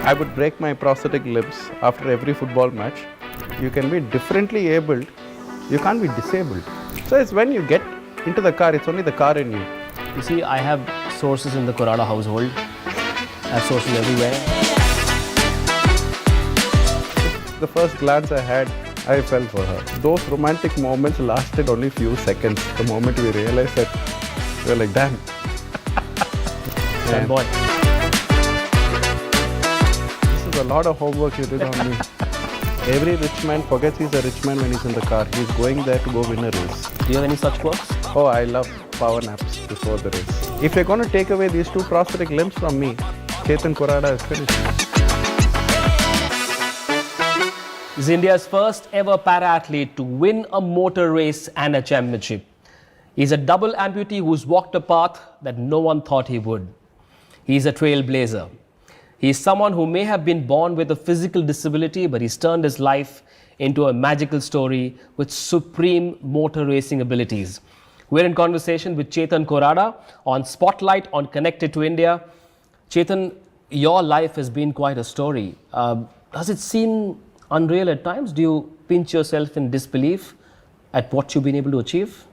I would break my prosthetic limbs after every football match. You can be differently abled, you can't be disabled. So it's when you get into the car, it's only the car in you. You see, I have sources in the Korada household. I have sources everywhere. The first glance I had, I fell for her. Those romantic moments lasted only a few seconds. The moment we realized that, we were like, damn. Son boy. This is a lot of homework you did on me. Every rich man forgets he's a rich man when he's in the car. He's going there to go win a race. Do you have any such quirks? Oh, I love power naps before the race. If you're going to take away these two prosthetic limbs from me, Chetan Korada is finished. He's India's first ever para-athlete to win a motor race and a championship. He's a double amputee who's walked a path that no one thought he would. He's a trailblazer. He's someone who may have been born with a physical disability, but he's turned his life into a magical story with supreme motor racing abilities. We're in conversation with Chetan Korada on Spotlight on Connected to India. Chetan, your life has been quite a story. Does it seem unreal at times? Do you pinch yourself in disbelief at what you've been able to achieve?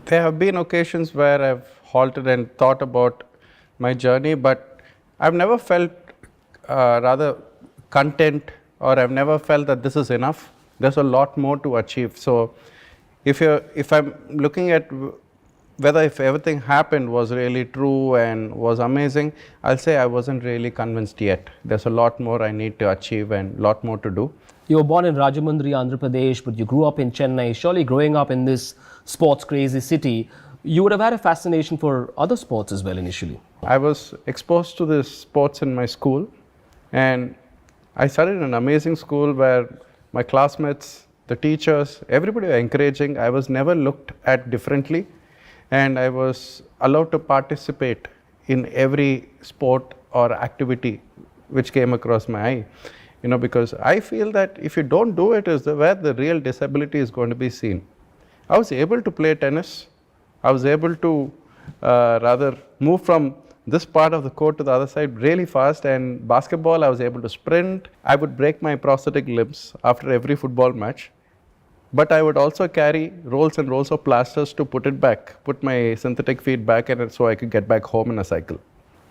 There have been occasions where I've halted and thought about my journey, but I've never felt rather content, or I've never felt that this is enough. There's a lot more to achieve. So if I'm looking at whether if everything happened was really true and was amazing, I'll say I wasn't really convinced yet. There's a lot more I need to achieve and a lot more to do. You were born in Rajahmundry, Andhra Pradesh, but you grew up in Chennai. Surely growing up in this sports crazy city, you would have had a fascination for other sports as well initially. I was exposed to this sports in my school, and I studied in an amazing school where my classmates, the teachers, everybody were encouraging. I was never looked at differently, and I was allowed to participate in every sport or activity which came across my eye. You know, because I feel that if you don't do it, is where the real disability is going to be seen. I was able to play tennis. I was able to rather move from this part of the court to the other side really fast, and basketball I was able to sprint. I would break my prosthetic limbs after every football match, but I would also carry rolls and rolls of plasters to put it back, put my synthetic feet back, and so I could get back home in a cycle.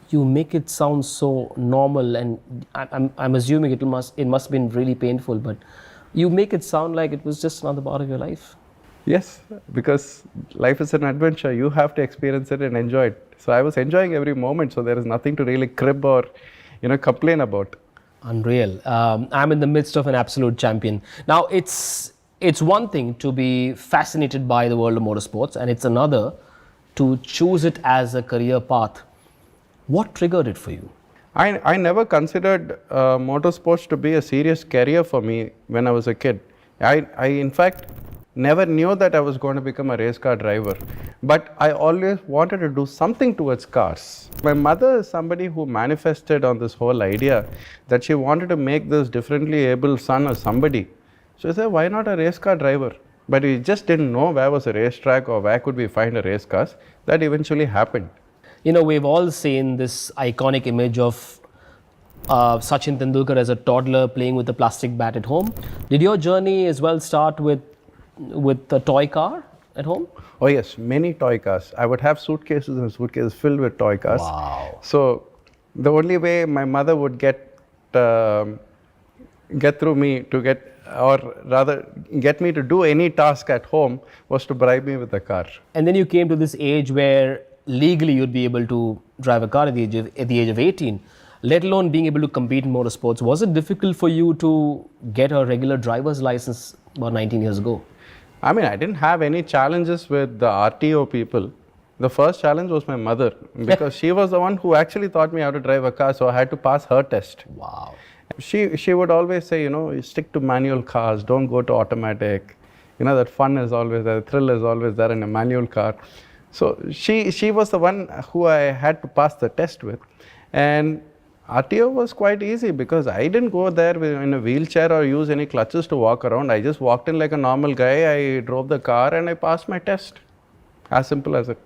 You make it sound so normal, and I'm assuming it must have been really painful, but you make it sound like it was just another part of your life. Yes, because life is an adventure. You have to experience it and enjoy it. So I was enjoying every moment, so there is nothing to really crib or, complain about. Unreal. I'm in the midst of an absolute champion. Now, it's one thing to be fascinated by the world of motorsports, and it's another to choose it as a career path. What triggered it for you? I never considered motorsports to be a serious career for me when I was a kid. I in fact never knew that I was going to become a race car driver, but I always wanted to do something towards cars. My mother is somebody who manifested on this whole idea that she wanted to make this differently able son or somebody. So I said, why not a race car driver? But we just didn't know where was a racetrack or where could we find a race cars. That eventually happened. You know, we've all seen this iconic image of Sachin Tendulkar as a toddler playing with a plastic bat at home. Did your journey as well start with a toy car at home? Oh yes, many toy cars. I would have suitcases and suitcases filled with toy cars. Wow. So the only way my mother would get through me to get me to do any task at home was to bribe me with a car. And then you came to this age where legally you'd be able to drive a car at the age of 18, let alone being able to compete in motorsports. Was it difficult for you to get a regular driver's license about 19 years ago? I mean, I didn't have any challenges with the RTO people. The first challenge was my mother, because she was the one who actually taught me how to drive a car, so I had to pass her test. Wow. She would always say, you stick to manual cars, don't go to automatic. That fun is always there, the thrill is always there in a manual car. So she was the one who I had to pass the test with. And RTO was quite easy because I didn't go there in a wheelchair or use any clutches to walk around. I just walked in like a normal guy, I drove the car and I passed my test. As simple as it.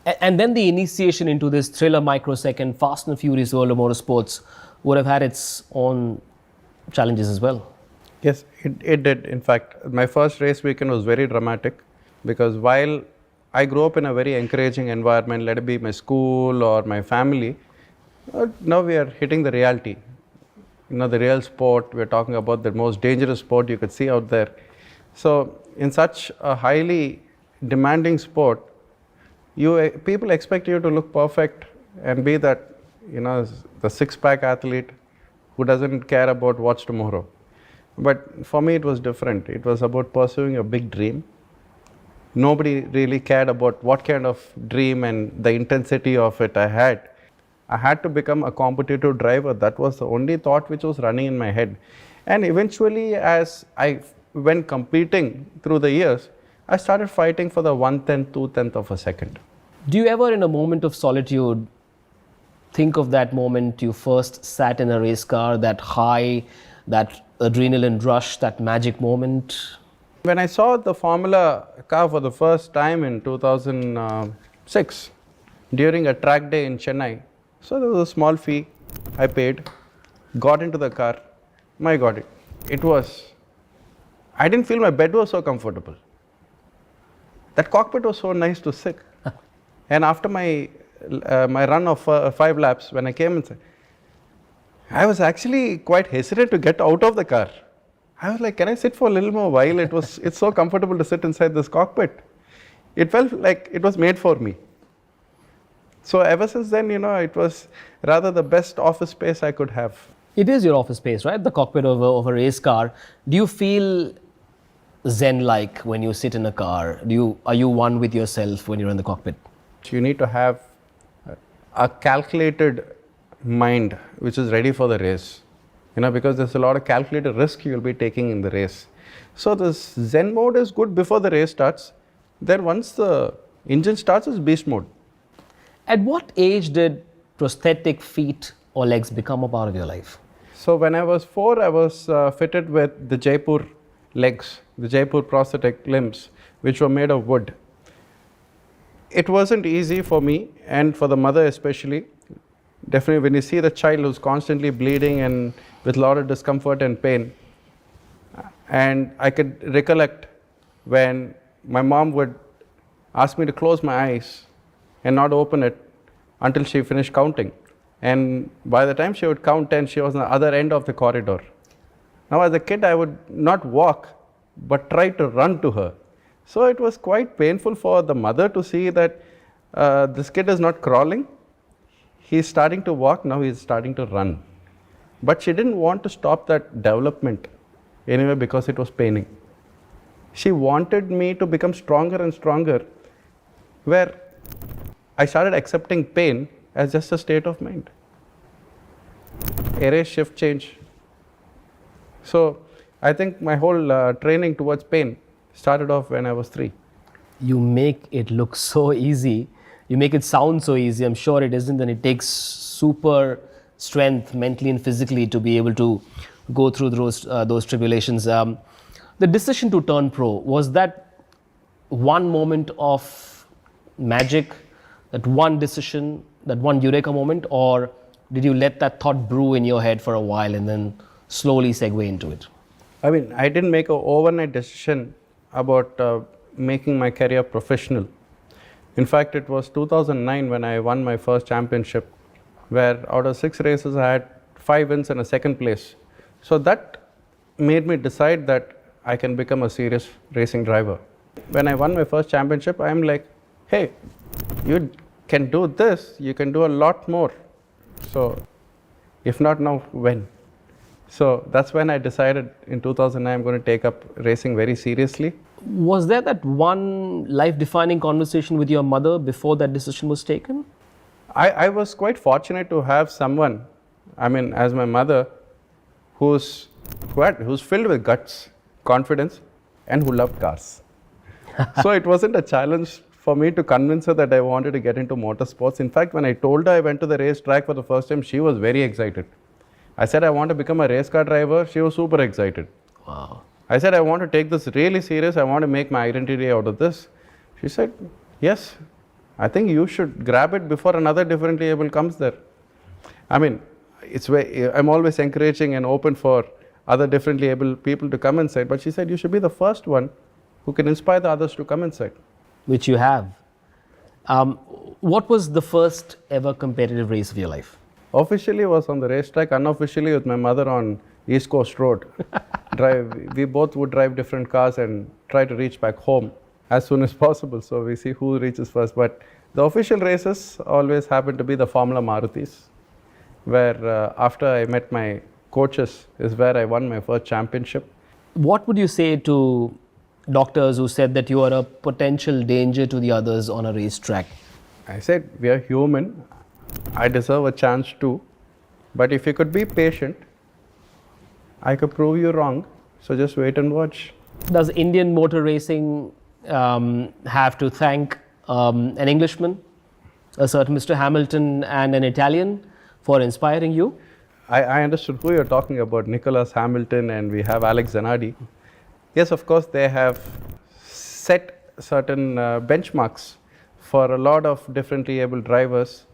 And then the initiation into this thriller microsecond, fast and furious world of motorsports would have had its own challenges as well. Yes, it did. In fact, my first race weekend was very dramatic because while I grew up in a very encouraging environment, let it be my school or my family, now we are hitting the reality. The real sport, we're talking about the most dangerous sport you could see out there. So, in such a highly demanding sport, people expect you to look perfect and be that, the six-pack athlete who doesn't care about what's tomorrow. But for me, it was different. It was about pursuing a big dream. Nobody really cared about what kind of dream and the intensity of it I had. I had to become a competitive driver. That was the only thought which was running in my head. And eventually, as I went competing through the years, I started fighting for the 1/10, 2/10 of a second. Do you ever, in a moment of solitude, think of that moment you first sat in a race car, that high, that adrenaline rush, that magic moment? When I saw the Formula car for the first time in 2006, during a track day in Chennai, so there was a small fee I paid, got into the car. My God, I didn't feel my bed was so comfortable. That cockpit was so nice to sit. And after my run of 5 laps, when I came inside, I was actually quite hesitant to get out of the car. I was like, can I sit for a little more while? It's so comfortable to sit inside this cockpit. It felt like it was made for me. So ever since then, it was rather the best office space I could have. It is your office space, right? The cockpit of a race car. Do you feel zen-like when you sit in a car? Are you one with yourself when you're in the cockpit? You need to have a calculated mind which is ready for the race, because there's a lot of calculated risk you'll be taking in the race. So this Zen mode is good before the race starts. Then once the engine starts, it's beast mode. At what age did prosthetic feet or legs become a part of your life? So when I was 4, I was fitted with the Jaipur legs, the Jaipur prosthetic limbs, which were made of wood. It wasn't easy for me and for the mother especially. Definitely when you see the child who's constantly bleeding and with a lot of discomfort and pain. And I could recollect when my mom would ask me to close my eyes and not open it until she finished counting. And by the time she would count 10, she was on the other end of the corridor. Now as a kid, I would not walk, but try to run to her. So it was quite painful for the mother to see that this kid is not crawling. He's starting to walk, now he's starting to run. But she didn't want to stop that development anyway because it was paining. She wanted me to become stronger and stronger, where I started accepting pain as just a state of mind. Erase, shift, change. So I think my whole training towards pain started off when I was 3. You make it look so easy. You make it sound so easy. I'm sure it isn't, and it takes super strength mentally and physically to be able to go through those tribulations. The decision to turn pro, was that one moment of magic, that one decision, that one eureka moment, or did you let that thought brew in your head for a while and then slowly segue into it? I mean, I didn't make an overnight decision about making my career professional. In fact, it was 2009 when I won my first championship, where out of 6 races, I had 5 wins and a 2nd place. So that made me decide that I can become a serious racing driver. When I won my first championship, I'm like, hey, you can do this, you can do a lot more. So if not now, when? So that's when I decided in 2009 I'm going to take up racing very seriously. Was there that one life-defining conversation with your mother before that decision was taken? I was quite fortunate to have someone, I mean, as my mother, who's filled with guts, confidence, and who loved cars. So it wasn't a challenge for me to convince her that I wanted to get into motorsports. In fact, when I told her I went to the racetrack for the first time, she was very excited. I said I want to become a race car driver. She was super excited. Wow. I said I want to take this really serious. I want to make my identity out of this. She said, yes, I think you should grab it before another differently able comes there. I mean, I'm always encouraging and open for other differently able people to come inside. But she said, you should be the first one who can inspire the others to come inside. Which you have. What was the first ever competitive race of your life? Officially was on the racetrack, unofficially with my mother on East Coast Road. We both would drive different cars and try to reach back home as soon as possible. So we see who reaches first. But the official races always happen to be the Formula Marutis, where after I met my coaches is where I won my first championship. What would you say to doctors who said that you are a potential danger to the others on a racetrack? I said, we are human. I deserve a chance too. But if you could be patient, I could prove you wrong. So just wait and watch. Does Indian motor racing have to thank an Englishman, a certain Mr. Hamilton, and an Italian for inspiring you? I understood who you're talking about, Nicholas Hamilton, and we have Alex Zanardi. Yes, of course, they have set certain benchmarks for a lot of differently able drivers,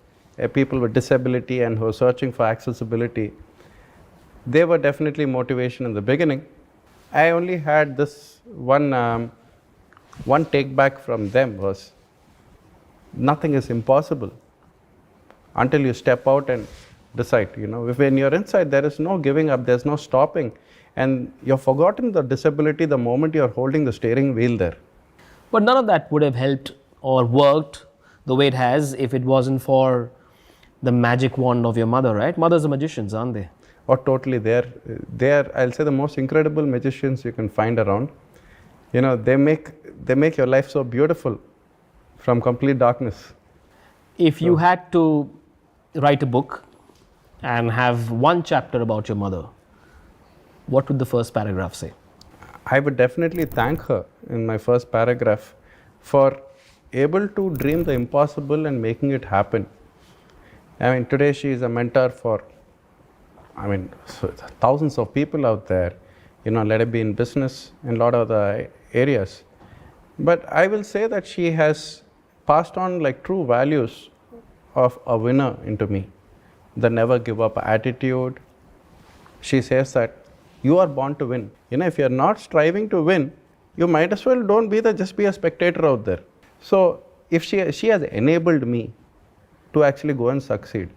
people with disability and who are searching for accessibility. They were definitely motivation in the beginning. I only had this one take back from them was, nothing is impossible until you step out and decide. When you're inside, there is no giving up, there's no stopping. And you've forgotten the disability the moment you're holding the steering wheel there. But none of that would have helped or worked the way it has if it wasn't for the magic wand of your mother, right? Mothers are magicians, aren't they? Oh, totally. They're, I'll say, the most incredible magicians you can find around. They make your life so beautiful from complete darkness. If you had to write a book and have one chapter about your mother, what would the first paragraph say? I would definitely thank her in my first paragraph for able to dream the impossible and making it happen. I mean, today she is a mentor for, thousands of people out there, let it be in business and a lot of other areas. But I will say that she has passed on like true values of a winner into me. The never give up attitude. She says that you are born to win. If you're not striving to win, you might as well don't be just be a spectator out there. So if she has enabled me to actually go and succeed.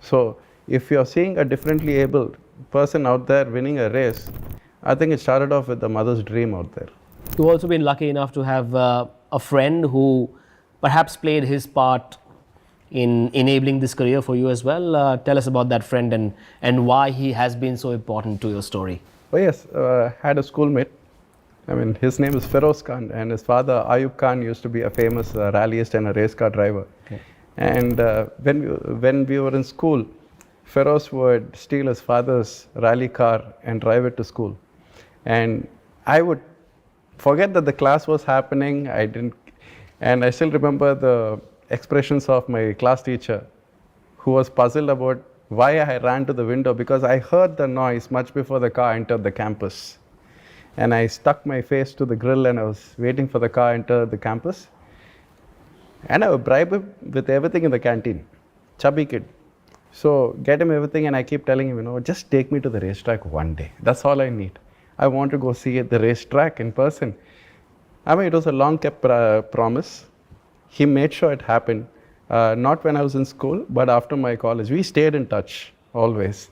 So if you're seeing a differently abled person out there winning a race, I think it started off with the mother's dream out there. You've also been lucky enough to have a friend who perhaps played his part in enabling this career for you as well. Tell us about that friend and why he has been so important to your story. Oh yes, had a schoolmate. His name is Feroz Khan, and his father Ayub Khan used to be a famous rallyist and a race car driver. Okay. And when we were in school, Feroz would steal his father's rally car and drive it to school. And I would forget that the class was happening. And I still remember the expressions of my class teacher, who was puzzled about why I ran to the window, because I heard the noise much before the car entered the campus. And I stuck my face to the grill and I was waiting for the car to enter the campus. And I would bribe him with everything in the canteen. Chubby kid. So get him everything, and I keep telling him, just take me to the racetrack one day. That's all I need. I want to go see the racetrack in person. It was a long kept promise. He made sure it happened. Not when I was in school, but after my college. We stayed in touch always.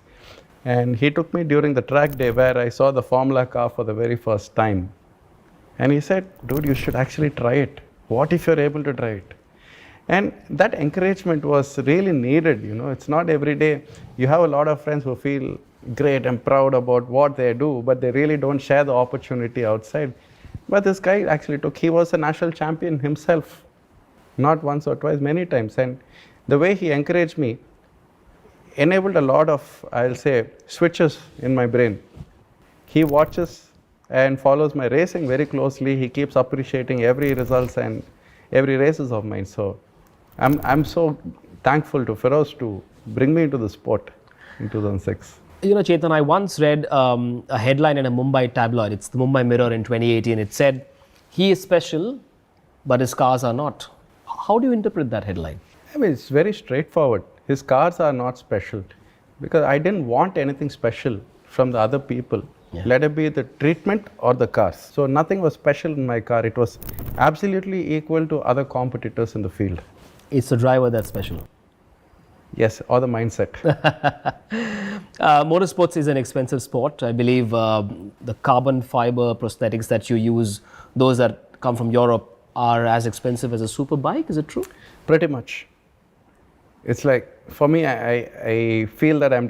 And he took me during the track day where I saw the Formula car for the very first time. And he said, dude, you should actually try it. What if you're able to try it? And that encouragement was really needed. It's not every day. You have a lot of friends who feel great and proud about what they do, but they really don't share the opportunity outside. But this guy actually he was a national champion himself. Not once or twice, many times. And the way he encouraged me enabled a lot of, I'll say, switches in my brain. He watches and follows my racing very closely. He keeps appreciating every results and every races of mine. So I'm so thankful to Feroz to bring me into the sport in 2006. Chetan, I once read a headline in a Mumbai tabloid. It's the Mumbai Mirror in 2018. It said, he is special, but his cars are not. How do you interpret that headline? I mean, it's very straightforward. His cars are not special because I didn't want anything special from the other people. Yeah. Let it be the treatment or the cars. So nothing was special in my car. It was absolutely equal to other competitors in the field. It's the driver that's special. Yes, or the mindset. Motorsports is an expensive sport. I believe the carbon fiber prosthetics that you use, those that come from Europe, are as expensive as a super bike. Is it true? Pretty much. It's like, for me, I feel that I'm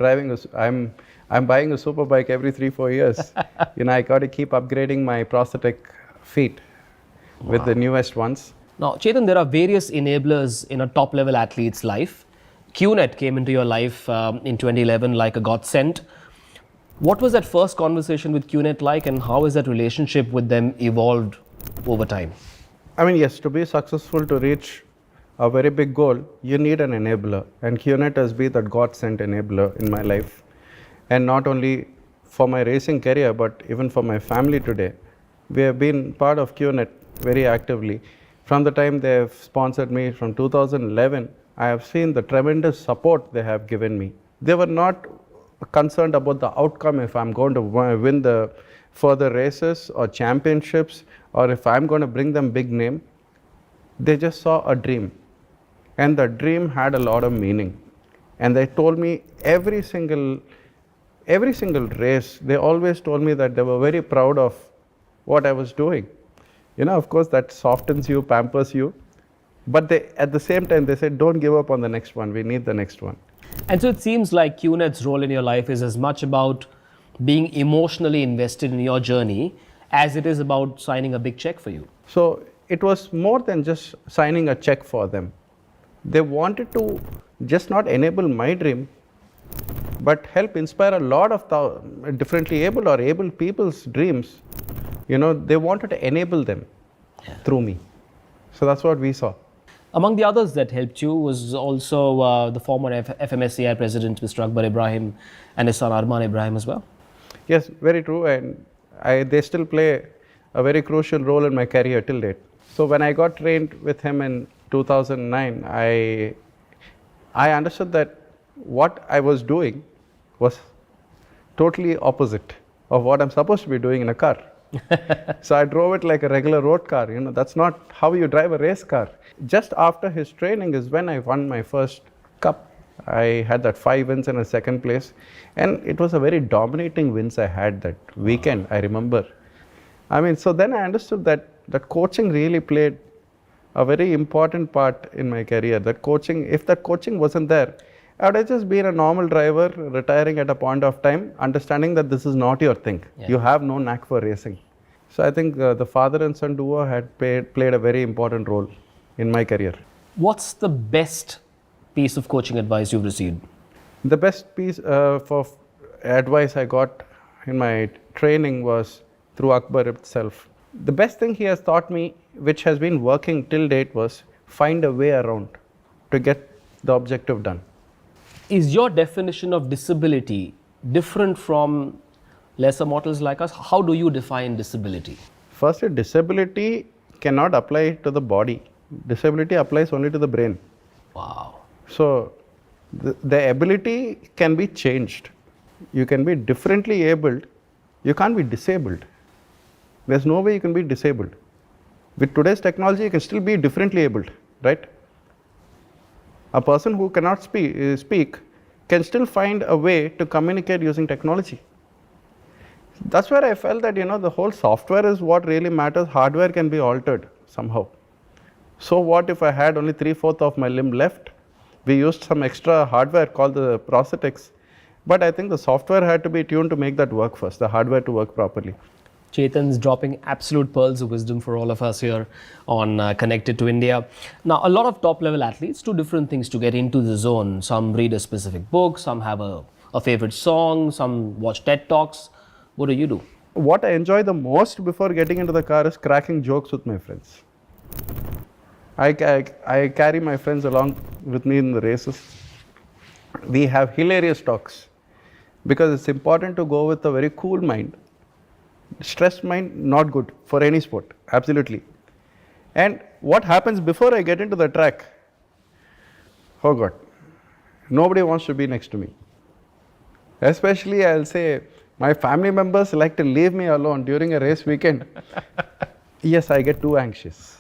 buying a super bike every 3-4 years. I got to keep upgrading my prosthetic feet with the newest ones. Now, Chetan, there are various enablers in a top-level athlete's life. QNet came into your life in 2011 like a godsend. What was that first conversation with QNet like, and how has that relationship with them evolved over time? I mean, yes, to be successful, to reach a very big goal, you need an enabler. And QNet has been that godsend enabler in my life. And not only for my racing career, but even for my family today. We have been part of QNet very actively. From the time they have sponsored me from 2011, I have seen the tremendous support they have given me. They were not concerned about the outcome, if I'm going to win the further races or championships, or if I'm going to bring them big name. They just saw a dream. And the dream had a lot of meaning. And they told me every single race, they always told me that they were very proud of what I was doing. Of course, that softens you, pampers you. But at the same time, they said, don't give up on the next one. We need the next one. And so it seems like QNet's role in your life is as much about being emotionally invested in your journey as it is about signing a big check for you. So it was more than just signing a check for them. They wanted to just not enable my dream, but help inspire a lot of differently able or able people's dreams. They wanted to enable them through me. So that's what we saw. Among the others that helped you was also the former FMSCI president, Mr. Akbar Ibrahim, and his son Arman Ibrahim as well. Yes, very true. And they still play a very crucial role in my career till date. So when I got trained with him in 2009, I understood that what I was doing was totally opposite of what I'm supposed to be doing in a car. So I drove it like a regular road car. That's not how you drive a race car. Just after his training is when I won my first cup. I had that 5 wins and a second place. And it was a very dominating wins I had that weekend, I remember. I mean, so then I understood that coaching really played a very important part in my career. That coaching, if that coaching wasn't there, I would have just been a normal driver, retiring at a point of time, understanding that this is not your thing. Yeah. You have no knack for racing. So I think the father and son duo had played a very important role in my career. What's the best piece of coaching advice you've received? The best piece for advice I got in my training was through Akbar itself. The best thing he has taught me, which has been working till date, was find a way around to get the objective done. Is your definition of disability different from lesser mortals like us? How do you define disability? Firstly, disability cannot apply to the body. Disability applies only to the brain. Wow. So the ability can be changed. You can be differently abled. You can't be disabled. There's no way you can be disabled. With today's technology, you can still be differently abled, right? A person who cannot speak can still find a way to communicate using technology. That's where I felt that, the whole software is what really matters. Hardware can be altered somehow. So what if I had only 3/4 of my limb left? We used some extra hardware called the prosthetics. But I think the software had to be tuned to make that work first, the hardware to work properly. Chetan's dropping absolute pearls of wisdom for all of us here on Connected to India. Now, a lot of top-level athletes do different things to get into the zone. Some read a specific book, some have a favorite song, some watch TED Talks. What do? What I enjoy the most before getting into the car is cracking jokes with my friends. I carry my friends along with me in the races. We have hilarious talks because it's important to go with a very cool mind. Stressed mind, not good for any sport, absolutely. And what happens before I get into the track? Oh God, nobody wants to be next to me. Especially, I'll say, my family members like to leave me alone during a race weekend. Yes, I get too anxious.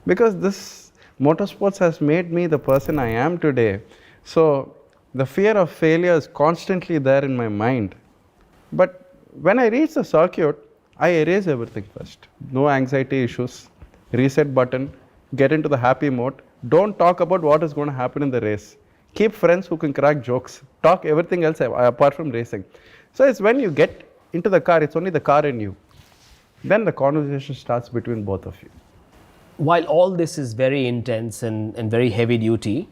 Because this motorsports has made me the person I am today. So, the fear of failure is constantly there in my mind. But when I reach the circuit, I erase everything first. No anxiety issues, reset button, get into the happy mode. Don't talk about what is going to happen in the race. Keep friends who can crack jokes. Talk everything else apart from racing. So it's when you get into the car, it's only the car and you. Then the conversation starts between both of you. While all this is very intense and very heavy duty,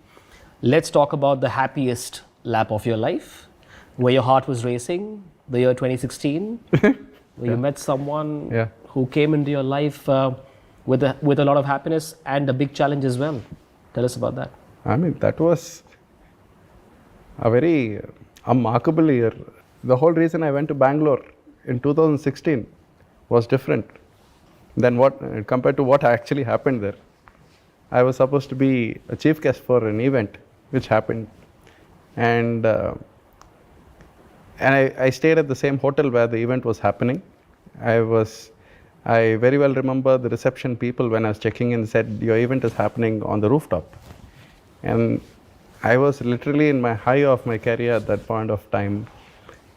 let's talk about the happiest lap of your life, where your heart was racing, the year 2016, where you met someone who came into your life with a lot of happiness and a big challenge as well. Tell us about that. I mean, that was a very remarkable year. The whole reason I went to Bangalore in 2016 was different than what compared to what actually happened there. I was supposed to be a chief guest for an event which happened, and I stayed at the same hotel where the event was happening. I very well remember the reception people when I was checking in said, your event is happening on the rooftop. And I was literally in my high of my career at that point of time.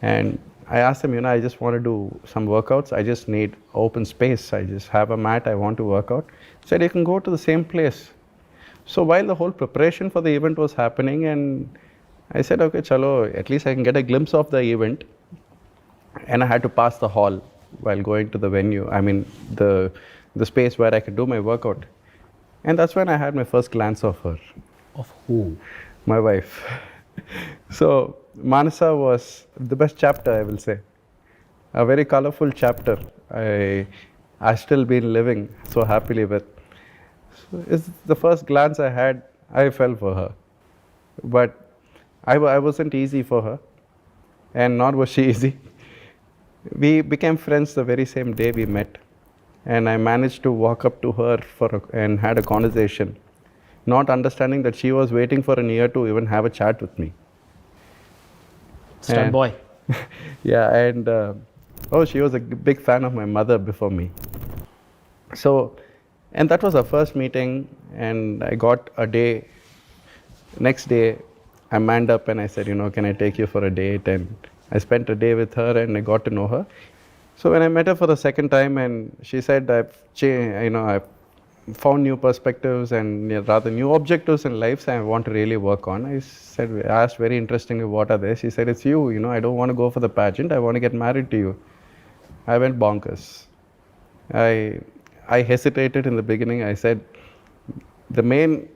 And I asked them, I just want to do some workouts. I just need open space. I just have a mat. I want to work out. Said, you can go to the same place. So while the whole preparation for the event was happening, and I said, okay, chalo, at least I can get a glimpse of the event. And I had to pass the hall while going to the venue. I mean, the space where I could do my workout. And that's when I had my first glance of her. Of who? My wife. So Manasa was the best chapter, I will say. A very colorful chapter. I still been living so happily with. So it's the first glance I had, I fell for her. But I wasn't easy for her, and nor was she easy. We became friends the very same day we met, and I managed to walk up to her and had a conversation, not understanding that she was waiting for a year to even have a chat with me. Stunt boy. Yeah, and she was a big fan of my mother before me. So, and that was our first meeting, and I got a day. Next day, I manned up and I said, can I take you for a date? And I spent a day with her and I got to know her. So when I met her for the second time, and she said, I've found new perspectives and rather new objectives in life I want to really work on. I asked very interestingly, what are they? She said, it's you, I don't want to go for the pageant. I want to get married to you. I went bonkers. I hesitated in the beginning. I said, the main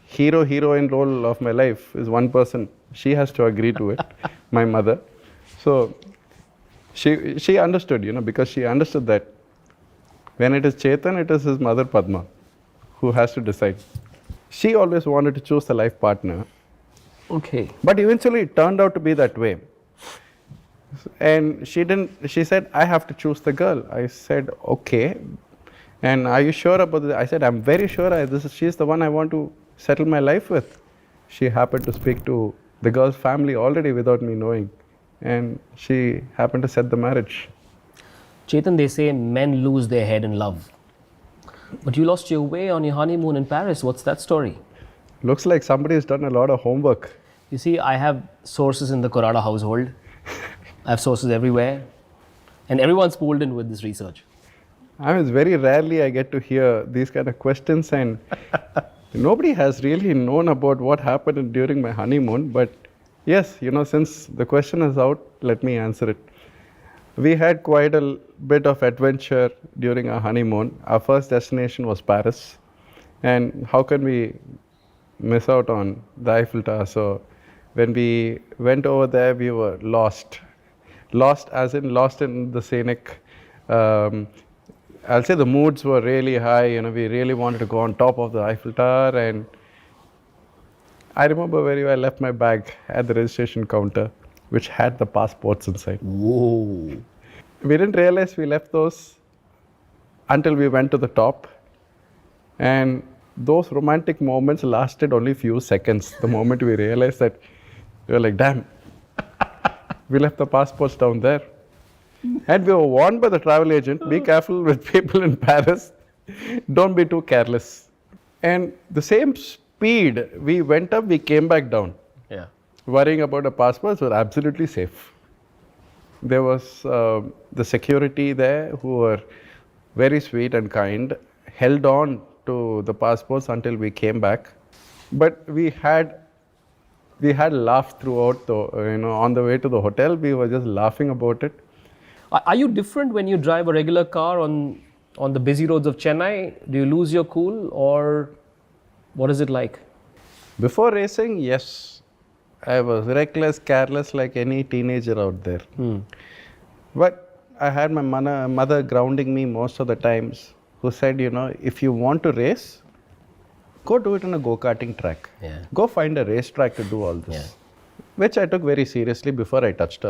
heroine role of my life is one person. She has to agree to it, my mother. So she understood, because she understood that when it is Chetan, it is his mother Padma who has to decide. She always wanted to choose the life partner. Okay. But eventually it turned out to be that way. And she said, I have to choose the girl. I said, okay. And are you sure about this? I said, I'm very sure she's the one I want to settle my life with. She happened to speak to the girl's family already without me knowing. And she happened to set the marriage. Chetan, they say men lose their head in love. But you lost your way on your honeymoon in Paris. What's that story? Looks like somebody has done a lot of homework. You see, I have sources in the Korada household. I have sources everywhere. And everyone's pulled in with this research. I mean, it's very rarely I get to hear these kind of questions, and nobody has really known about what happened during my honeymoon. But yes, since the question is out, let me answer it. We had quite a bit of adventure during our honeymoon. Our first destination was Paris. And how can we miss out on the Eiffel Tower? So when we went over there, we were lost. Lost as in lost in the scenic. I'll say the moods were really high. We really wanted to go on top of the Eiffel Tower. And I remember very well I left my bag at the registration counter, which had the passports inside. Whoa. We didn't realize we left those until we went to the top. And those romantic moments lasted only few seconds. The moment we realized that, we were like, damn, we left the passports down there. And we were warned by the travel agent, be careful with people in Paris. Don't be too careless. And the same speed we went up, we came back down. Yeah. Worrying about the passports were absolutely safe. There was the security there who were very sweet and kind, held on to the passports until we came back. But we had laughed throughout on the way to the hotel. We were just laughing about it. Are you different when you drive a regular car on the busy roads of Chennai? Do you lose your cool, or what is it like? Before racing, yes, I was reckless, careless like any teenager out there. But I had my mother grounding me most of the times, who said, if you want to race, go do it on a go-karting track. Yeah. Go find a racetrack to do all this. Yeah. Which I took very seriously before I touched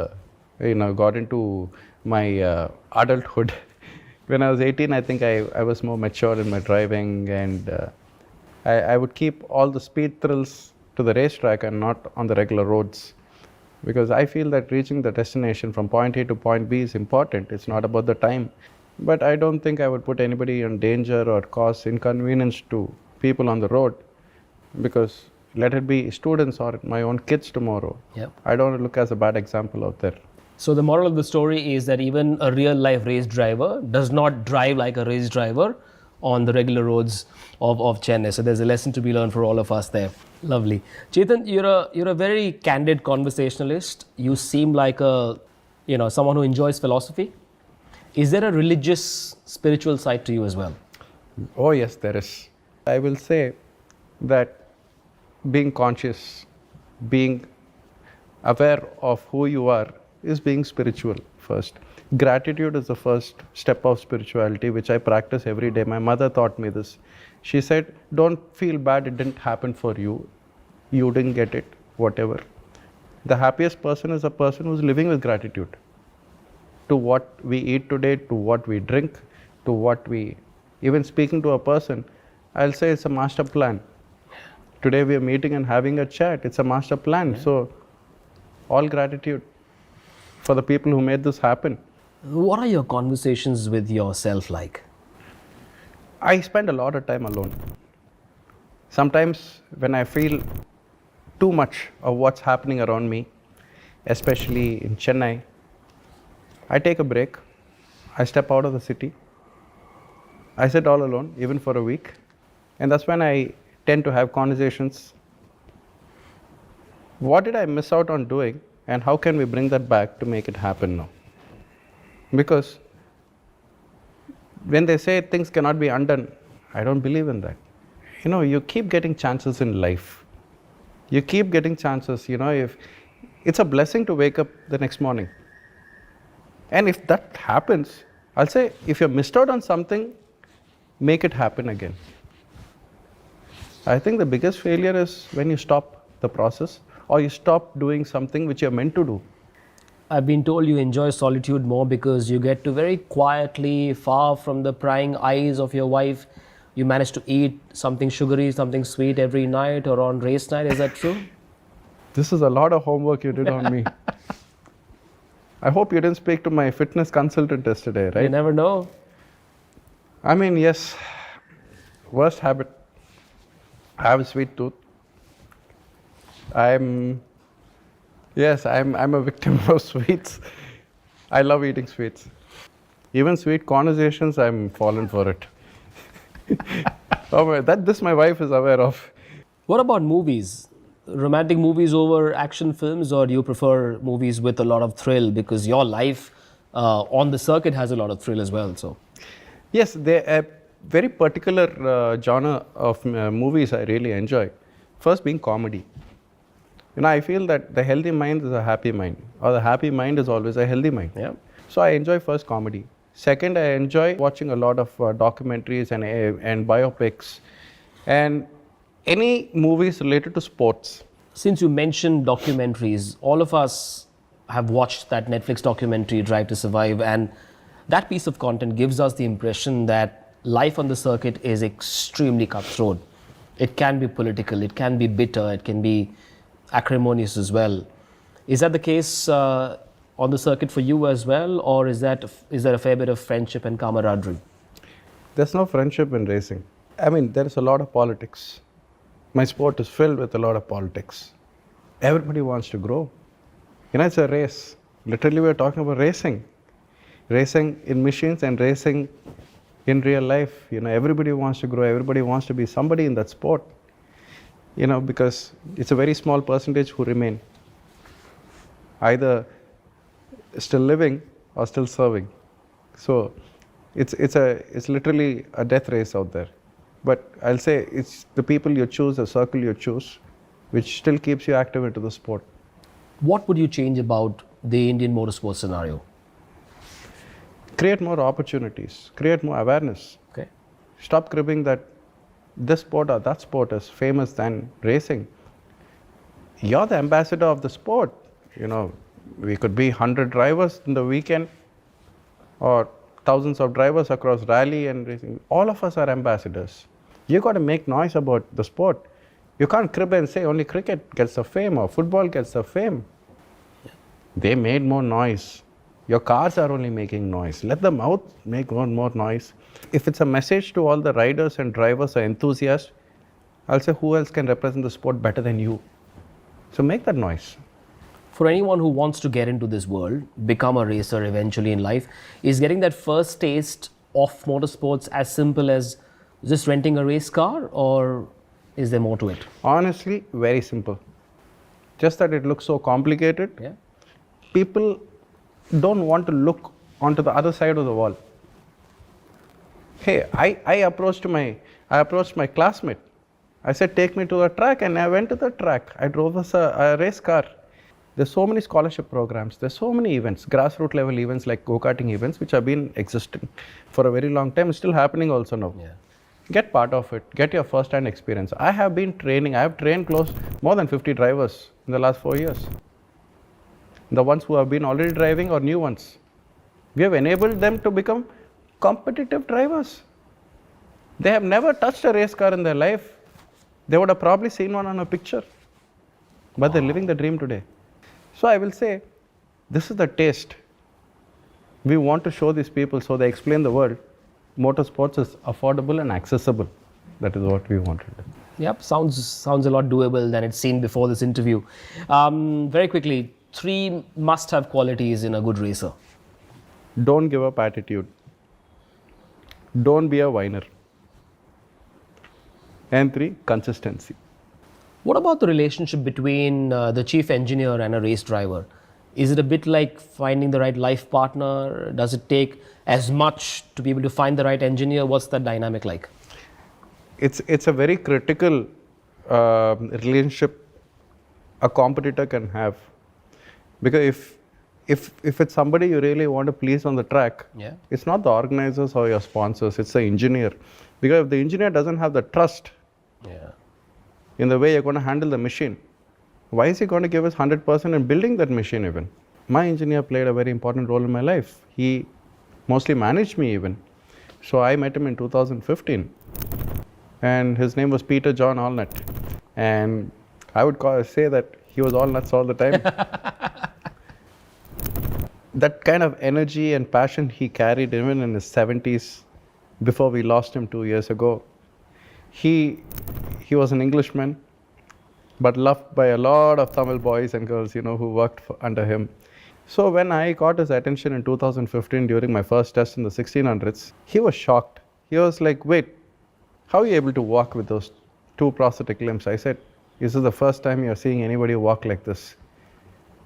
got into my adulthood. When I was 18, I think I was more mature in my driving, and I would keep all the speed thrills to the racetrack and not on the regular roads. Because I feel that reaching the destination from point A to point B is important. It's not about the time. But I don't think I would put anybody in danger or cause inconvenience to people on the road, because let it be students or my own kids tomorrow. Yep. I don't want to look as a bad example out there. So the moral of the story is that even a real life race driver does not drive like a race driver on the regular roads of Chennai. So there's a lesson to be learned for all of us there. Lovely. Chetan, you're a very candid conversationalist. You seem like someone who enjoys philosophy. Is there a religious, spiritual side to you as well? Oh yes, there is. I will say that being conscious, being aware of who you are, is being spiritual first. Gratitude is the first step of spirituality, which I practice every day. My mother taught me this. She said, don't feel bad it didn't happen for you. You didn't get it, whatever. The happiest person is a person who's living with gratitude. To what we eat today, to what we drink, to what we... Even speaking to a person, I'll say it's a master plan. Today we are meeting and having a chat. It's a master plan. Yeah. So, all gratitude for the people who made this happen. What are your conversations with yourself like? I spend a lot of time alone. Sometimes when I feel too much of what's happening around me, especially in Chennai, I take a break. I step out of the city. I sit all alone, even for a week. And that's when I tend to have conversations. What did I miss out on doing, and how can we bring that back to make it happen now? Because when they say things cannot be undone, I don't believe in that. You keep getting chances in life. You keep getting chances, if it's a blessing to wake up the next morning. And if that happens, I'll say, if you're missed out on something, make it happen again. I think the biggest failure is when you stop the process, or you stop doing something which you're meant to do. I've been told you enjoy solitude more because you get to very quietly, far from the prying eyes of your wife, you manage to eat something sugary, something sweet every night or on race night. Is that true? This is a lot of homework you did on me. I hope you didn't speak to my fitness consultant yesterday, right? You never know. I mean, yes, worst habit. I have a sweet tooth. I'm a victim of sweets. I love eating sweets. Even sweet conversations, I'm fallen for it. This my wife is aware of. What about movies? Romantic movies over action films, or do you prefer movies with a lot of thrill, because your life on the circuit has a lot of thrill as well? So, yes, there are very particular genre of movies I really enjoy. First being comedy. I feel that the healthy mind is a happy mind, or the happy mind is always a healthy mind. Yeah. So I enjoy first comedy. Second, I enjoy watching a lot of documentaries and biopics, and any movies related to sports. Since you mentioned documentaries, all of us have watched that Netflix documentary, Drive to Survive, and that piece of content gives us the impression that life on the circuit is extremely cutthroat. It can be political, it can be bitter, it can be acrimonious as well. Is that the case on the circuit for you as well, or is there a fair bit of friendship and camaraderie? There's no friendship in racing. I mean, there is a lot of politics. My sport is filled with a lot of politics. Everybody wants to grow. It's a race. Literally, we're talking about racing. Racing in machines and racing in real life. Everybody wants to grow. Everybody wants to be somebody in that sport. Because it's a very small percentage who remain either still living or still serving. So it's literally a death race out there. But I'll say it's the people you choose, the circle you choose, which still keeps you active into the sport. What would you change about the Indian motorsport scenario? Create more opportunities, create more awareness. Okay. Stop cribbing that this sport or that sport is famous than racing. You're the ambassador of the sport. We could be 100 drivers in the weekend or thousands of drivers across rally and racing. All of us are ambassadors. You got to make noise about the sport. You can't crib and say only cricket gets the fame or football gets the fame. They made more noise. Your cars are only making noise. Let them out make more noise. If it's a message to all the riders and drivers or enthusiasts, I'll say who else can represent the sport better than you? So make that noise. For anyone who wants to get into this world, become a racer eventually in life, is getting that first taste of motorsports as simple as just renting a race car, or is there more to it? Honestly, very simple. Just that it looks so complicated. Yeah. People don't want to look onto the other side of the wall. Hey, I approached my classmate. I said, take me to the track, and I went to the track. I drove a race car. There's so many scholarship programs. There's so many events, grassroots level events like go-karting events, which have been existing for a very long time. It's still happening also now. Yeah. Get part of it. Get your first-hand experience. I have trained more than 50 drivers in the last 4 years. The ones who have been already driving or new ones. We have enabled them to become competitive drivers. They have never touched a race car in their life. They would have probably seen one on a picture. But they're living the dream today. So I will say, this is the taste. We want to show these people so they explain the world. Motorsports is affordable and accessible. That is what we wanted. Yep, sounds a lot doable than it's seen before this interview. Very quickly, 3 must-have qualities in a good racer. Don't give up attitude. Don't be a whiner. And 3, consistency. What about the relationship between the chief engineer and a race driver? Is it a bit like finding the right life partner? Does it take as much to be able to find the right engineer? What's that dynamic like? It's a very critical relationship a competitor can have. Because if it's somebody you really want to please on the track, Yeah. it's not the organizers or your sponsors, it's the engineer. Because if the engineer doesn't have the trust in the way you're going to handle the machine, why is he going to give us 100% in building that machine even? My engineer played a very important role in my life. He mostly managed me even. So I met him in 2015. And his name was Peter John Allnut. And I would say that he was all nuts all the time. That kind of energy and passion he carried even in his 70s, before we lost him 2 years ago. He was an Englishman, but loved by a lot of Tamil boys and girls, who worked under him. So when I got his attention in 2015 during my first test in the 1600s, he was shocked. He was like, wait, how are you able to walk with those 2 prosthetic limbs? I said, this is the first time you're seeing anybody walk like this.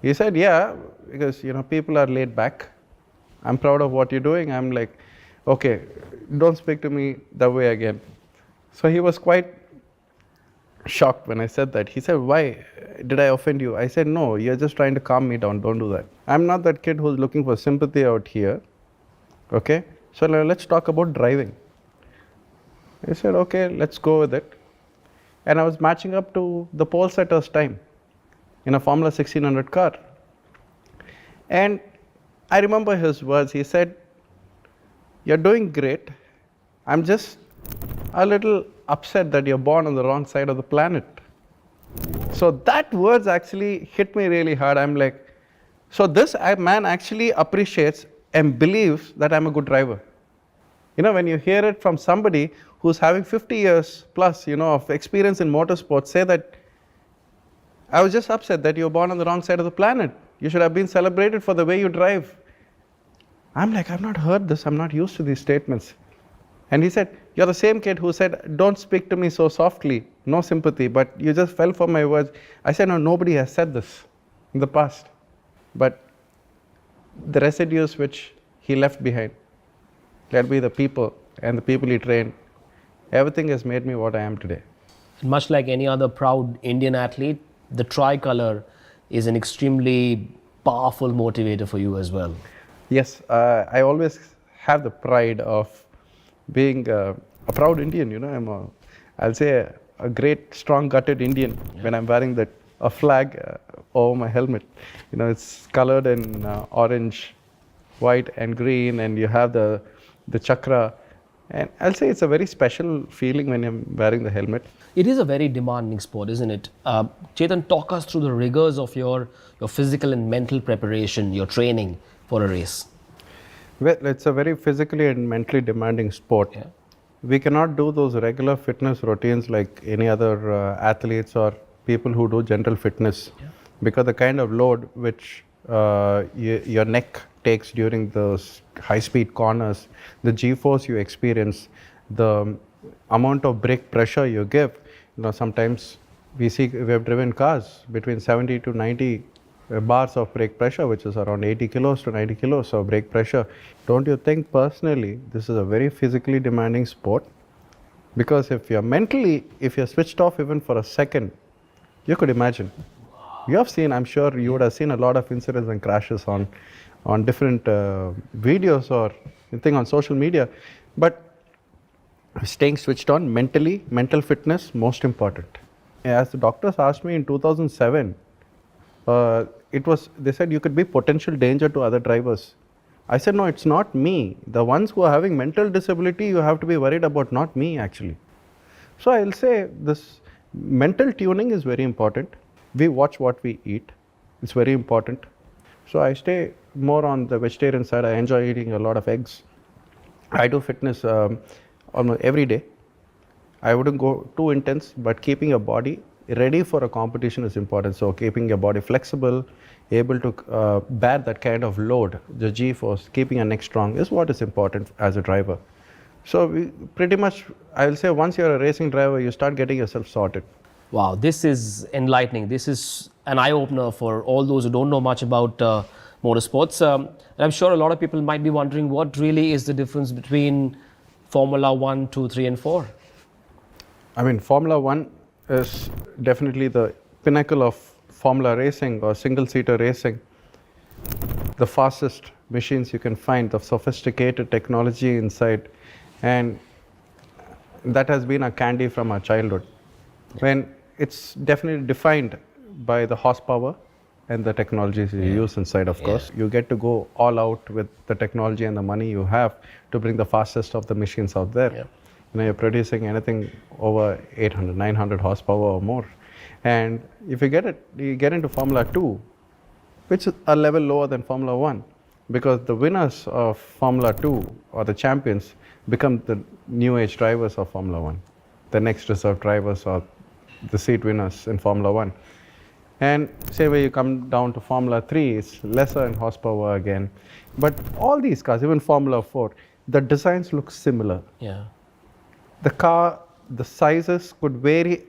He said, yeah, because, people are laid back. I'm proud of what you're doing. I'm like, okay, don't speak to me that way again. So he was quite shocked when I said that. He said, why? Did I offend you? I said, no, you're just trying to calm me down. Don't do that. I'm not that kid who's looking for sympathy out here. Okay? So let's talk about driving. I said, okay, let's go with it. And I was matching up to the pole setter's time in a Formula 1600 car. And I remember his words. He said, you're doing great. I'm just a little upset that you're born on the wrong side of the planet. So that words actually hit me really hard. I'm like, so this man actually appreciates and believes that I'm a good driver. You know, when you hear it from somebody who's having 50 years plus, of experience in motorsports, say that I was just upset that you're born on the wrong side of the planet. You should have been celebrated for the way you drive. I'm like, I've not heard this. I'm not used to these statements. And he said, you're the same kid who said, don't speak to me so softly, no sympathy, but you just fell for my words. I said, no, nobody has said this in the past. But the residues which he left behind, let be the people and the people he trained, everything has made me what I am today. Much like any other proud Indian athlete, the tricolor is an extremely powerful motivator for you as well. Yes, I always have the pride of being a proud Indian. I'll say a great, strong-gutted Indian when I'm wearing a flag over my helmet. It's colored in orange, white, and green, and you have the chakra. And I'll say it's a very special feeling when I'm wearing the helmet. It is a very demanding sport, isn't it? Chetan, talk us through the rigors of your physical and mental preparation, your training for a race. Well, it's a very physically and mentally demanding sport. Yeah. We cannot do those regular fitness routines like any other athletes or people who do general fitness, because the kind of load which your neck takes during those high-speed corners, the G-force you experience, the amount of brake pressure you give. Sometimes we have driven cars between 70 to 90 bars of brake pressure, which is around 80 kilos to 90 kilos of brake pressure. Don't you think personally this is a very physically demanding sport? Because if you're switched off even for a second, you could imagine. You have seen, I'm sure you would have seen a lot of incidents and crashes on different videos or anything on social media. But staying switched on mentally, mental fitness, most important. As the doctors asked me in 2007, they said you could be potential danger to other drivers. I said, no, it's not me. The ones who are having mental disability, you have to be worried about, not me actually. So I'll say this mental tuning is very important. We watch what we eat. It's very important. So I stay more on the vegetarian side. I enjoy eating a lot of eggs. I do fitness almost every day. I wouldn't go too intense, but keeping your body ready for a competition is important. So keeping your body flexible, able to bear that kind of load, the G-force, keeping your neck strong is what is important as a driver. So pretty much, I will say once you're a racing driver, you start getting yourself sorted. Wow, this is enlightening. This is an eye-opener for all those who don't know much about motorsports. And I'm sure a lot of people might be wondering what really is the difference between Formula 1, 2, 3 and 4? I mean, Formula 1 is definitely the pinnacle of Formula racing or single-seater racing. The fastest machines you can find, the sophisticated technology inside, and that has been a candy from our childhood. When it's definitely defined by the horsepower and the technologies you use inside, of course. You get to go all out with the technology and the money you have to bring the fastest of the machines out there. You're producing anything over 800, 900 horsepower or more. And if you get into Formula 2, which is a level lower than Formula 1, because the winners of Formula 2 or the champions become the new age drivers of Formula 1, the next reserve drivers or the seat winners in Formula 1. And say where you come down to Formula 3, it's lesser in horsepower again. But all these cars, even Formula 4, the designs look similar. The car, the sizes could vary,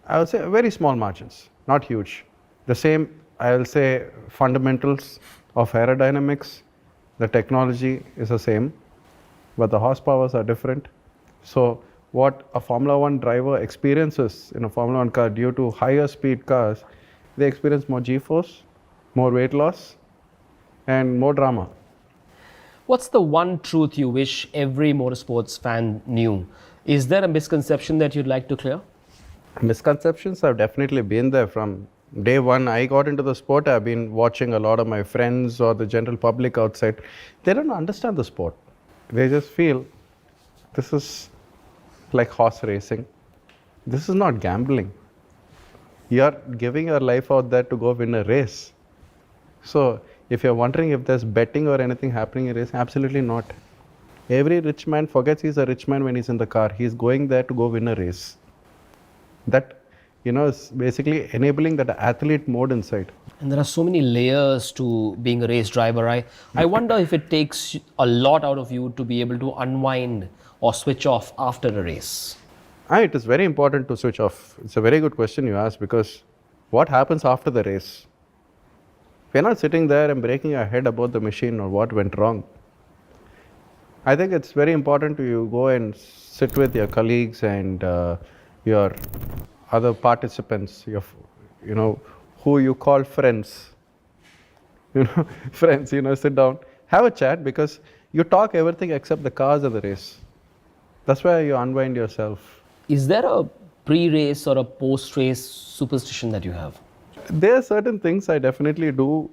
I would say very small margins, not huge. The same, I will say, fundamentals of aerodynamics, the technology is the same, but the horsepowers are different. So what a Formula 1 driver experiences in a Formula 1 car due to higher speed cars, they experience more G-force, more weight loss, and more drama. What's the one truth you wish every motorsports fan knew? Is there a misconception that you'd like to clear? Misconceptions have definitely been there from day one. I got into the sport. I've been watching a lot of my friends or the general public outside. They don't understand the sport. They just feel This is like horse racing. This is not gambling. You are giving your life out there to go win a race. So, if you're wondering if there's betting or anything happening in racing, absolutely not. Every rich man forgets he's a rich man when he's in the car. He's going there to go win a race. That, is basically enabling that athlete mode inside. And there are so many layers to being a race driver. I wonder if it takes a lot out of you to be able to unwind or switch off after a race. It is very important to switch off. It's a very good question you asked, because what happens after the race? We're not sitting there and breaking our head about the machine or what went wrong. I think it's very important to you go and sit with your colleagues and your other participants, who you call friends. Friends, sit down, have a chat, because you talk everything except the cars of the race. That's where you unwind yourself. Is there a pre-race or a post-race superstition that you have? There are certain things I definitely do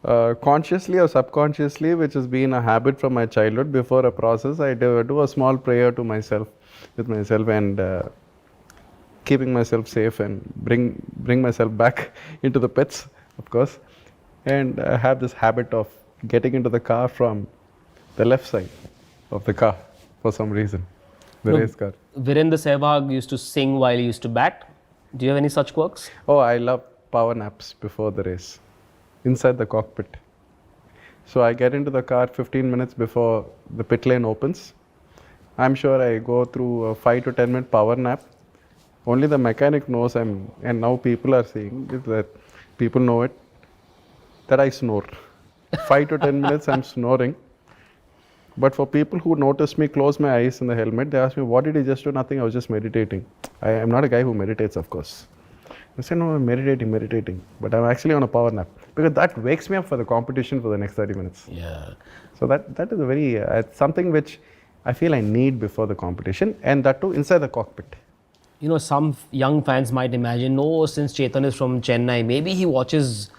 consciously or subconsciously, which has been a habit from my childhood. Before a process, I do a small prayer to myself, and keeping myself safe and bring myself back into the pits, of course. And I have this habit of getting into the car from the left side of the car for some reason, the race car. Virendra Sehwag used to sing while he used to bat. Do you have any such quirks? Oh, I love power naps before the race, inside the cockpit. So I get into the car 15 minutes before the pit lane opens. I'm sure I go through a 5 to 10 minute power nap. Only the mechanic knows, and now people are seeing it, that people know it, that I snore. 5 to 10 minutes I'm snoring. But for people who notice me close my eyes in the helmet, they ask me, what did you just do? Nothing, I was just meditating. I am not a guy who meditates, of course. I say, no, I'm meditating. But I'm actually on a power nap. Because that wakes me up for the competition for the next 30 minutes. Yeah. So that is a very, something which I feel I need before the competition, and that too inside the cockpit. Some young fans might imagine, no, since Chetan is from Chennai, maybe he watches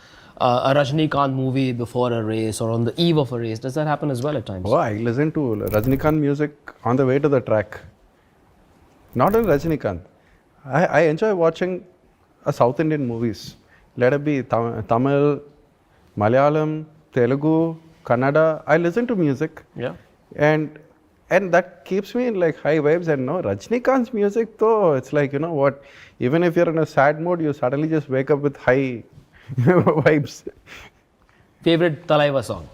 a Rajnikant movie before a race or on the eve of a race. Does that happen as well at times? Oh, I listen to Rajnikant music on the way to the track. Not only Rajnikant. I enjoy watching South Indian movies. Let it be Tamil, Malayalam, Telugu, Kannada. I listen to music. Yeah. And that keeps me in like high vibes. And no, Rajnikant's music though, it's like, what, even if you're in a sad mood, you suddenly just wake up with high vibes. Favorite Talaiva song?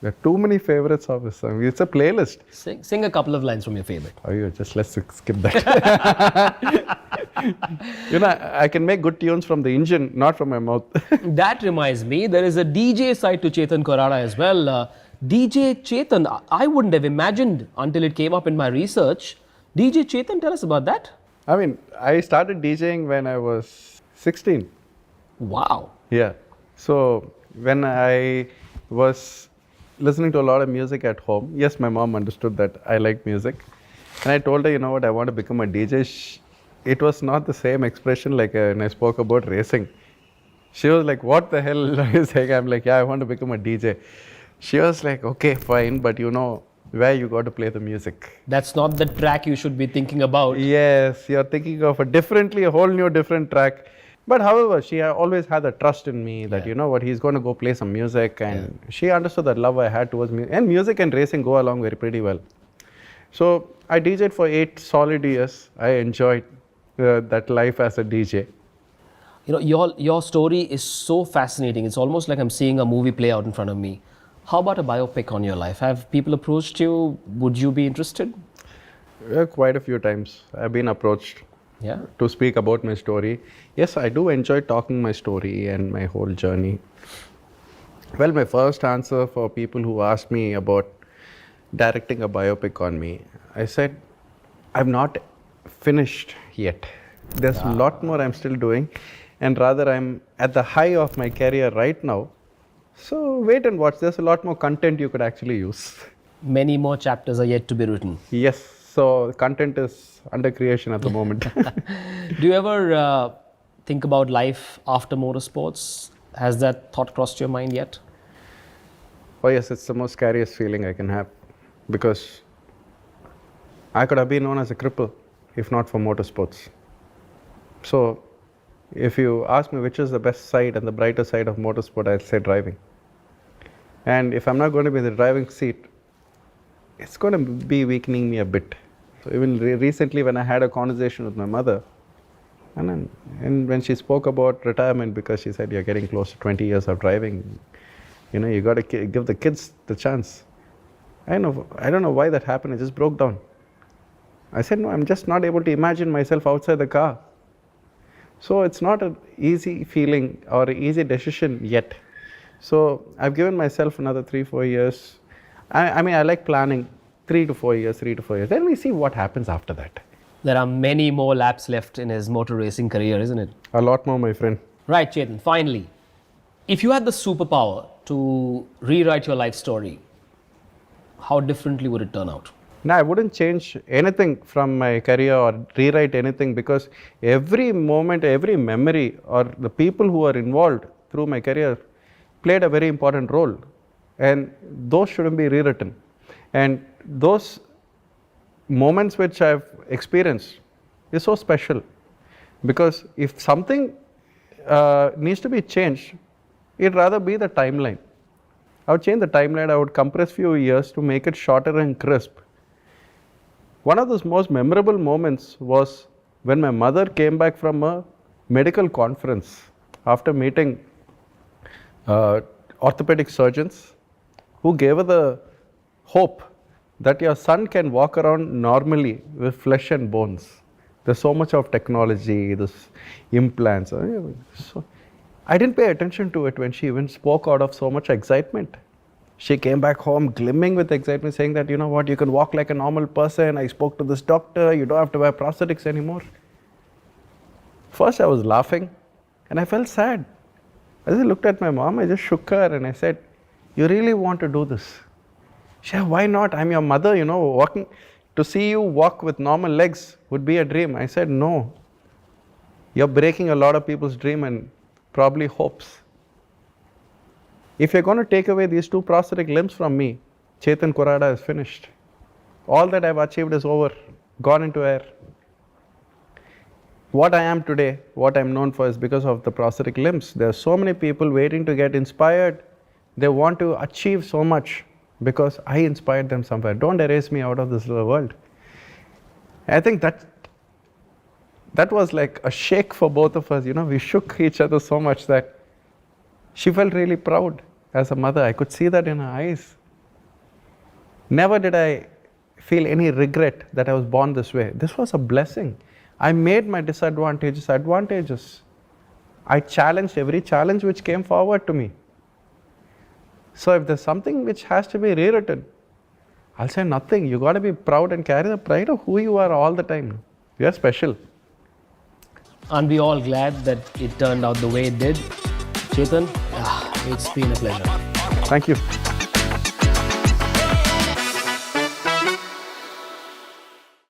There are too many favorites of his song. It's a playlist. Sing a couple of lines from your favorite. Let's skip that. I can make good tunes from the engine, not from my mouth. That reminds me, there is a DJ side to Chetan Korada as well. DJ Chetan, I wouldn't have imagined until it came up in my research. DJ Chetan, tell us about that. I started DJing when I was 16. Wow. Yeah. So when I was listening to a lot of music at home, yes, my mom understood that I like music. And I told her, you know what, I want to become a DJ. It was not the same expression like when I spoke about racing. She was like, what the hell are you saying? I'm like, yeah, I want to become a DJ. She was like, okay, fine, but where you got to play the music. That's not the track you should be thinking about. Yes, you're thinking of a whole new different track. But however, she always had the trust in me that, he's going to go play some music. And she understood that love I had towards music. And music and racing go along pretty well. So I DJed for 8 solid years. I enjoyed that life as a DJ. Your story is so fascinating. It's almost like I'm seeing a movie play out in front of me. How about a biopic on your life? Have people approached you? Would you be interested? Quite a few times. I've been approached to speak about my story. Yes, I do enjoy talking my story and my whole journey. Well, my first answer for people who ask me about directing a biopic on me, I said, I'm not finished yet. There's a lot more I'm still doing, and rather I'm at the high of my career right now. So wait and watch. There's a lot more content you could actually use. Many more chapters are yet to be written. Yes. So content is under creation at the moment. Do you ever think about life after motorsports? Has that thought crossed your mind yet? Oh yes, it's the most scariest feeling I can have, because I could have been known as a cripple if not for motorsports. So, if you ask me which is the best side and the brighter side of motorsport, I'll say driving. And if I'm not going to be in the driving seat, it's going to be weakening me a bit. So even recently when I had a conversation with my mother, and when she spoke about retirement, because she said you're getting close to 20 years of driving, you got to give the kids the chance. I don't know why that happened. It just broke down. I said, no, I'm just not able to imagine myself outside the car. So it's not an easy feeling or an easy decision yet. So I've given myself another 3-4 years. I mean, I like planning 3 to 4 years. Then we see what happens after that. There are many more laps left in his motor racing career, isn't it? A lot more, my friend. Right, Chetan, finally, if you had the superpower to rewrite your life story, how differently would it turn out? No, I wouldn't change anything from my career or rewrite anything, because every moment, every memory or the people who are involved through my career played a very important role, and those shouldn't be rewritten. And those moments which I've experienced is so special, because if something needs to be changed, it'd rather be the timeline. I would change the timeline. I would compress few years to make it shorter and crisp. One of those most memorable moments was when my mother came back from a medical conference after meeting orthopedic surgeons who gave her the hope that your son can walk around normally with flesh and bones. There's so much of technology, this implants. So I didn't pay attention to it when she even spoke out of so much excitement. She came back home glimmering with excitement, saying that, you know what, you can walk like a normal person. I spoke to this doctor, you don't have to wear prosthetics anymore. First I was laughing and I felt sad. As I looked at my mom, I just shook her and I said, you really want to do this? She said, why not? I'm your mother, walking. To see you walk with normal legs would be a dream. I said, no. You're breaking a lot of people's dream and probably hopes. If you're going to take away these 2 prosthetic limbs from me, Chetan Korada is finished. All that I've achieved is over, gone into air. What I am today, what I'm known for, is because of the prosthetic limbs. There are so many people waiting to get inspired. They want to achieve so much because I inspired them somewhere. Don't erase me out of this world. I think that was like a shake for both of us. We shook each other so much that she felt really proud as a mother. I could see that in her eyes. Never did I feel any regret that I was born this way. This was a blessing. I made my disadvantages advantages. I challenged every challenge which came forward to me. So if there's something which has to be rewritten, I'll say nothing. You got to be proud and carry the pride of who you are all the time. You're special. Aren't we all glad that it turned out the way it did? Chetan, it's been a pleasure. Thank you.